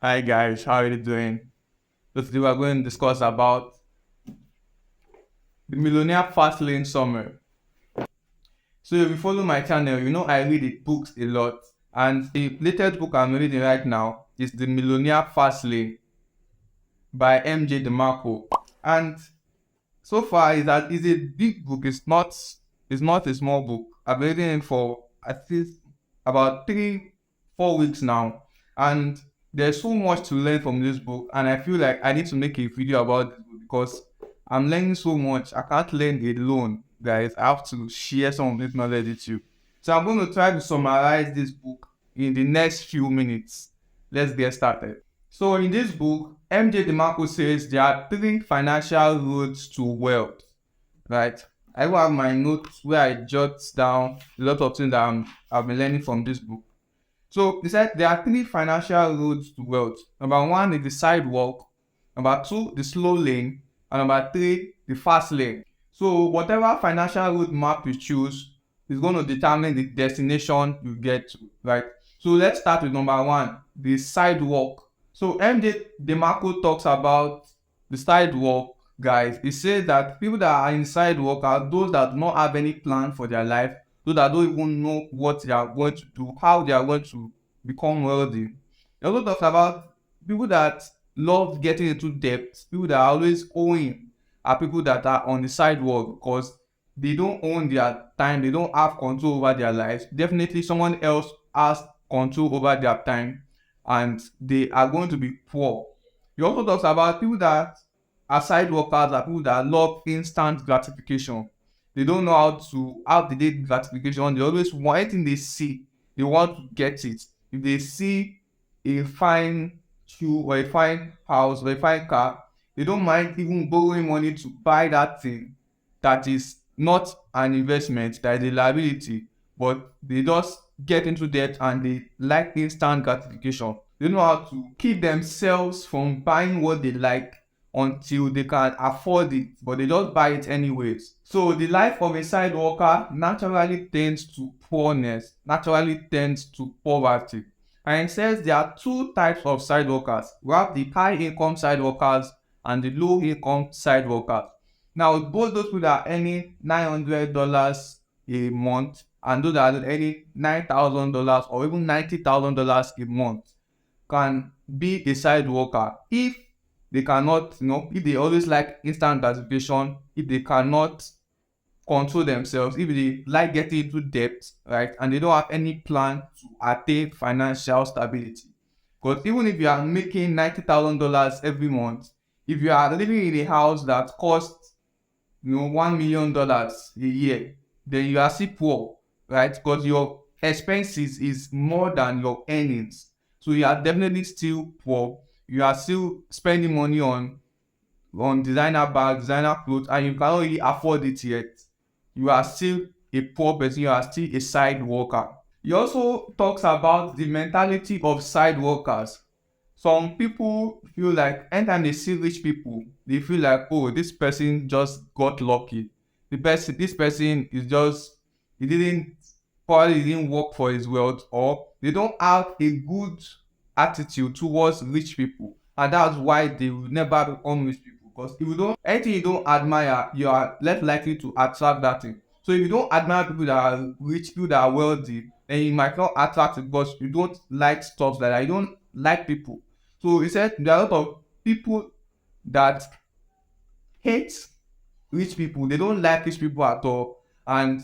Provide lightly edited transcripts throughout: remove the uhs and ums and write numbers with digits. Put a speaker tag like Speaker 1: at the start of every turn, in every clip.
Speaker 1: Hi guys, how are you doing? So today we're going to discuss about the Millionaire Fastlane summary. So if you follow my channel, you know I read books a lot, and the latest book I'm reading right now is The Millionaire Fastlane by M.J Demarco. And so far is a big book. It's not a small book. I've been reading it for at least about 3-4 weeks now, and there's so much to learn from this book. And I feel like I need to make a video about this book because I'm learning so much. I can't learn alone, guys. I have to share some of this knowledge with you. So I'm going to try to summarize this book in the next few minutes. Let's get started. So in this book, M.J. Demarco says there are three financial roads to wealth, right? I have my notes where I jot down a lot of things that I've been learning from this book. So he said there are three financial roads to wealth. Number one is the sidewalk, number two, the slow lane, and number three, the fast lane. So whatever financial road map you choose is going to determine the destination you get to, right? So let's start with number one, the sidewalk. So M.J. Demarco talks about the sidewalk, guys. He says that people that are in sidewalk are those that do not have any plan for their life, those that don't even know what they are going to do, how they are going to become wealthy. He also talks about people that love getting into debt, people that are always owing are people that are on the sidewalk because they don't own their time, they don't have control over their lives. Definitely someone else has control over their time and they are going to be poor. He also talks about people that are side workers are people that love instant gratification. They don't know how to have the delayed gratification. They always want anything they see, they want to get it. If they see a fine shoe or a fine house or a fine car, they don't mind even borrowing money to buy that thing that is not an investment, that is a liability, but they just get into debt and they like instant gratification. They know how to keep themselves from buying what they like until they can afford it, but they just buy it anyways. So the life of a side worker naturally tends to poorness, naturally tends to poverty. And it says there are two types of side workers. We have the high income side workers and the low income side workers. Now, both those people that are earning $900 a month and those that are earning $9,000 or even $90,000 a month can be a side worker if they cannot, if they always like instant gratification, if they cannot control themselves, if they like getting into debt, right, and they don't have any plan to attain financial stability. Because even if you are making $90,000 every month, if you are living in a house that costs $1 million a year, then you are still poor, right? Because your expenses is more than your earnings. So you are definitely still poor. You are still spending money on designer bags, designer clothes, and you cannot really afford it yet. You are still a poor person. You are still a side worker. He also talks about the mentality of side workers. Some people feel like anytime they see rich people, they feel like, oh, this person just got lucky. This person is just, he didn't, probably didn't work for his wealth, or they don't have a good attitude towards rich people. And that's why they will never become rich people. Because if you don't, anything you don't admire, you are less likely to attract that thing. So if you don't admire people that are rich, people that are wealthy, then you might not attract it because you don't like stuff like that. You don't like people. So he said there are a lot of people that hate rich people. They don't like rich people at all. And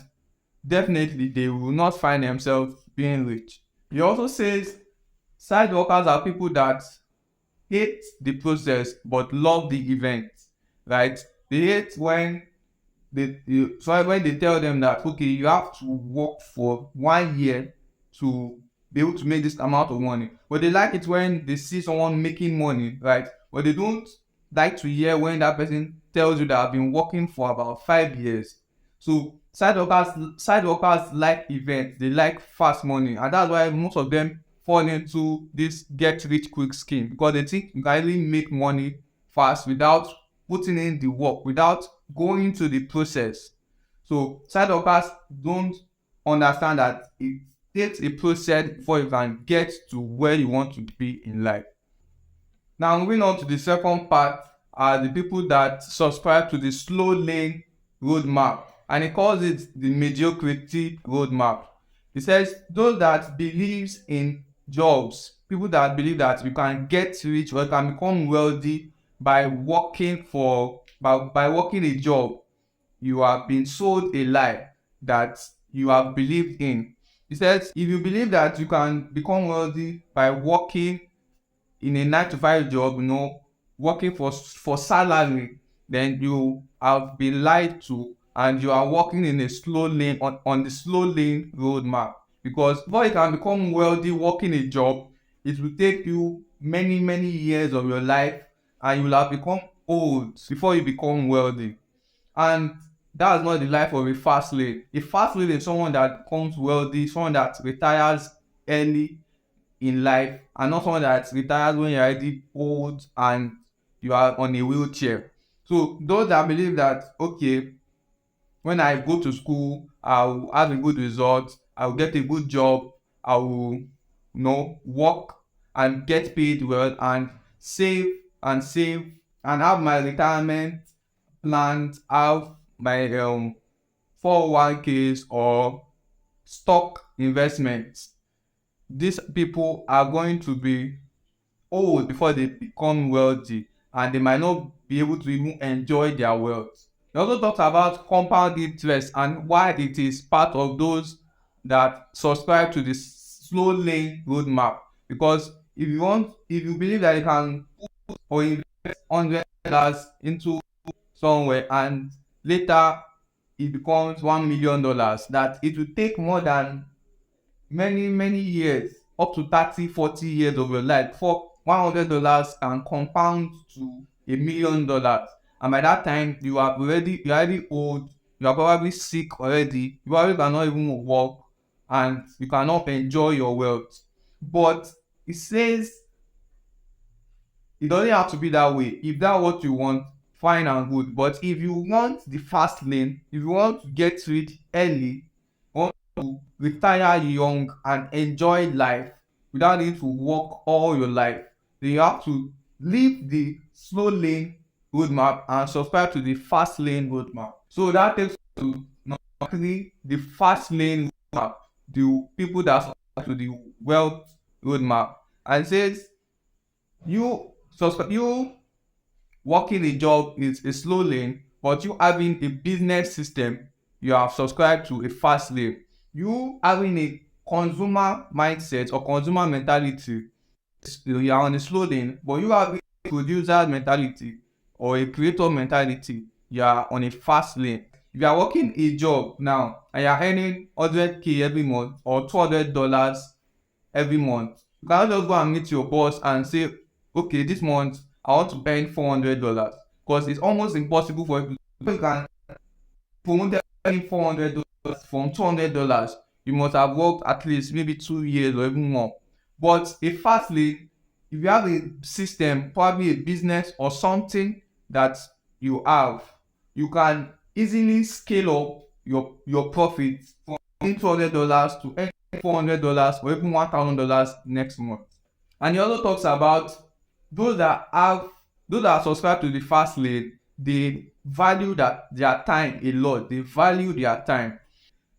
Speaker 1: definitely they will not find themselves being rich. He also says side workers are people that hate the process but love the event, right? They hate when when they tell them that, okay, you have to work for 1 year to be able to make this amount of money. But they like it when they see someone making money, right? But they don't like to hear when that person tells you that I've been working for about 5 years. So side workers like events, they like fast money, and that's why most of them fall into this get rich quick scheme, because they think you can really make money fast without putting in the work, without going into the process. So side workers don't understand that it takes a process before you can get to where you want to be in life. Now, moving on to the second part are the people that subscribe to the slow lane roadmap, and he calls it the mediocrity roadmap. He says those that believes in jobs, people that believe that you can get rich or you can become wealthy by working by working a job you have been sold a lie that you have believed in. He says if you believe that you can become wealthy by working in a 9 to 5 job, working for salary, then you have been lied to and you are working in a slow lane on the slow lane roadmap. Because before you can become wealthy working a job, it will take you many, many years of your life and you will have become old before you become wealthy. And that's not the life of a fast lane. A fast lane is someone that becomes wealthy, someone that retires early in life, and not someone that retires when you're already old and you are on a wheelchair. So those that believe that, okay, when I go to school, I'll have a good result, I'll get a good job, I will, work and get paid well and save and save and have my retirement plans, have my 401ks or stock investments. These people are going to be old before they become wealthy, and they might not be able to even enjoy their wealth. He also talks about compound interest and why it is part of those that subscribe to the slow lane roadmap. Because if you believe that you can put or invest $100 into somewhere and later it becomes $1 million, that it will take more than many, many years, up to 30, 40 years of your life before $100 can compound to $1 million. And by that time, you're already old, you are probably sick already, you probably cannot even work, and you cannot enjoy your wealth. But it says it doesn't have to be that way. If that's what you want, fine and good. But if you want the fast lane, if you want to get rich early, want to retire young and enjoy life without needing to work all your life, then you have to leave the slow lane roadmap and subscribe to the fast lane roadmap. So that takes us to number 3, the fast lane roadmap, the people that subscribe to the wealth roadmap. And it says you working a job is a slow lane, but you having a business system, you have subscribed to a fast lane. You having a consumer mindset or consumer mentality, you are on a slow lane, but you have a producer mentality or a creator mentality, you are on a fast lane. If you are working a job now and you are earning 100K every month or $200 every month, you cannot just go and meet your boss and say, okay, this month I want to earn $400, because it's almost impossible for you can promote earning $400 from $200. You must have worked at least maybe 2 years or even more. But a fast lane, if you have a system, probably a business or something that you have, you can easily scale up your profits from $200 to earn $400 or even $1,000 next month. And he also talks about those that are subscribed to the fast lane, they value their time a lot. They value their time.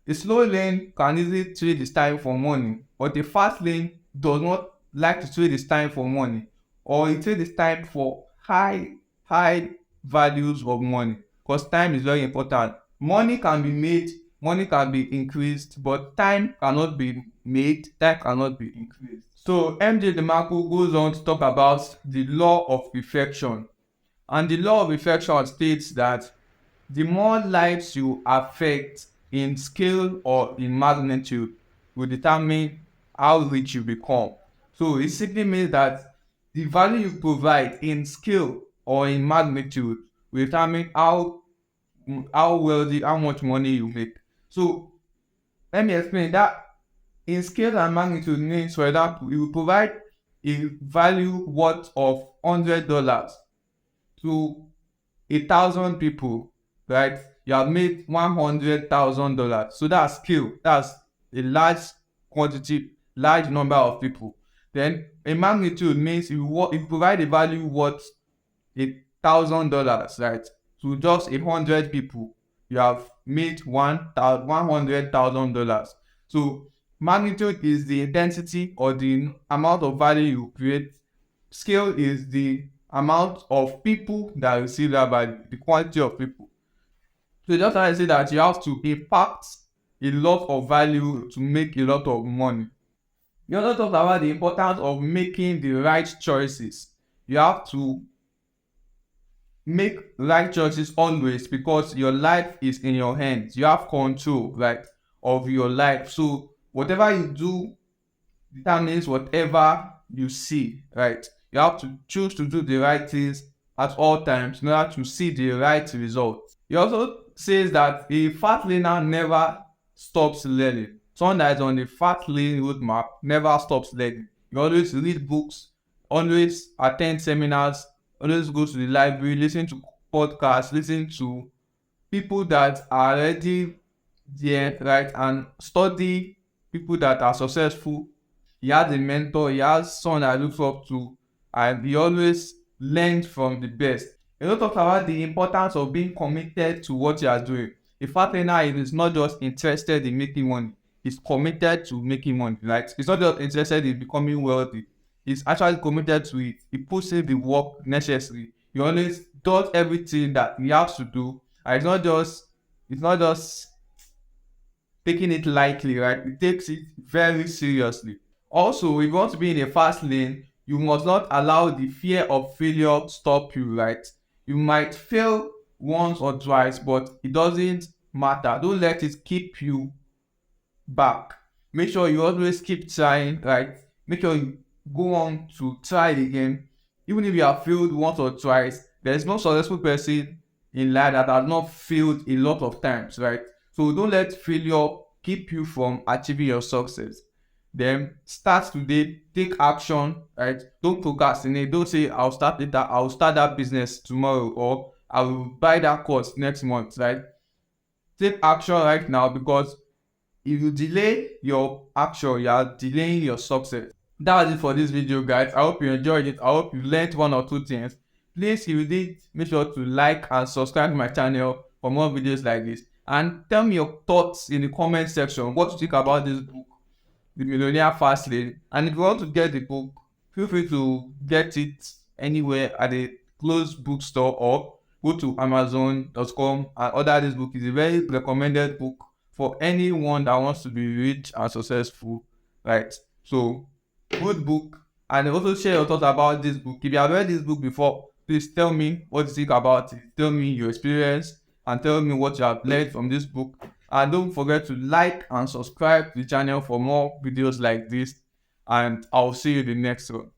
Speaker 1: A slow lane can easily trade its time for money, but a fast lane does not like to trade its time for money, or it trades its time for high values of money, because time is very important. Money can be made, money can be increased, but time cannot be made, time cannot be increased. So M.J Demarco goes on to talk about the law of reflection. And the law of reflection states that the more lives you affect in scale or in magnitude will determine how rich you become. So it simply means that the value you provide in scale or in magnitude will determine how wealthy, how much money you make. So let me explain that. In scale and magnitude means, for example, you will provide a value worth of $100 to 1,000 people, right? You have made $100,000. So that's scale. That's a large quantity, large number of people. Then a magnitude means you provide a value worth $1,000, right? To just 100 people, you have made $100,000. So magnitude is the intensity or the amount of value you create. Scale is the amount of people that receive that value, the quantity of people. So just trying to say that you have to impact a lot of value to make a lot of money. You also talk about the importance of making the right choices. You have to make right choices always, because your life is in your hands. You have control, right, of your life. So whatever you do determines whatever you see, right? You have to choose to do the right things at all times in order to see the right result. He also says that a fat learner never stops learning. Someone that is on the fat lane roadmap never stops learning. You always read books, always attend seminars, always go to the library, listen to podcasts, listen to people that are already there, right, and study people that are successful. He has a mentor, he has someone that looks up to, and he always learns from the best. You know, talk about the importance of being committed to what you are doing. A fat learner is not just interested in making money, he's committed to making money. Like, he's not just interested in becoming wealthy, he's actually committed to it. He puts in the work necessary. He always does everything that he has to do. And it's not just taking it lightly, right? He takes it very seriously. Also, if you want to be in a fast lane, you must not allow the fear of failure stop you, right? You might fail once or twice, but it doesn't matter. Don't let it keep you back. Make sure you always keep trying, right? Make sure you go on to try it again. Even if you have failed once or twice, there's no successful person in life that has not failed a lot of times, right? So don't let failure keep you from achieving your success. Then start today, take action, right? Don't procrastinate. Don't say I'll start later, I'll start that business tomorrow, or I will buy that course next month, right? Take action right now, because if you delay your action, you are delaying your success. That was it for this video, guys. I hope you enjoyed it. I hope you learned one or two things. Please, if you did, make sure to like and subscribe to my channel for more videos like this. And tell me your thoughts in the comment section. What you think about this book, The Millionaire Fastlane. And if you want to get the book, feel free to get it anywhere at a closed bookstore, or go to Amazon.com and order this book. It's a very recommended book for anyone that wants to be rich and successful, right? So, good book. And also share your thoughts about this book. If you have read this book before, please tell me what you think about it. Tell me your experience and tell me what you have learned from this book. And don't forget to like and subscribe to the channel for more videos like this. And I'll see you in the next one.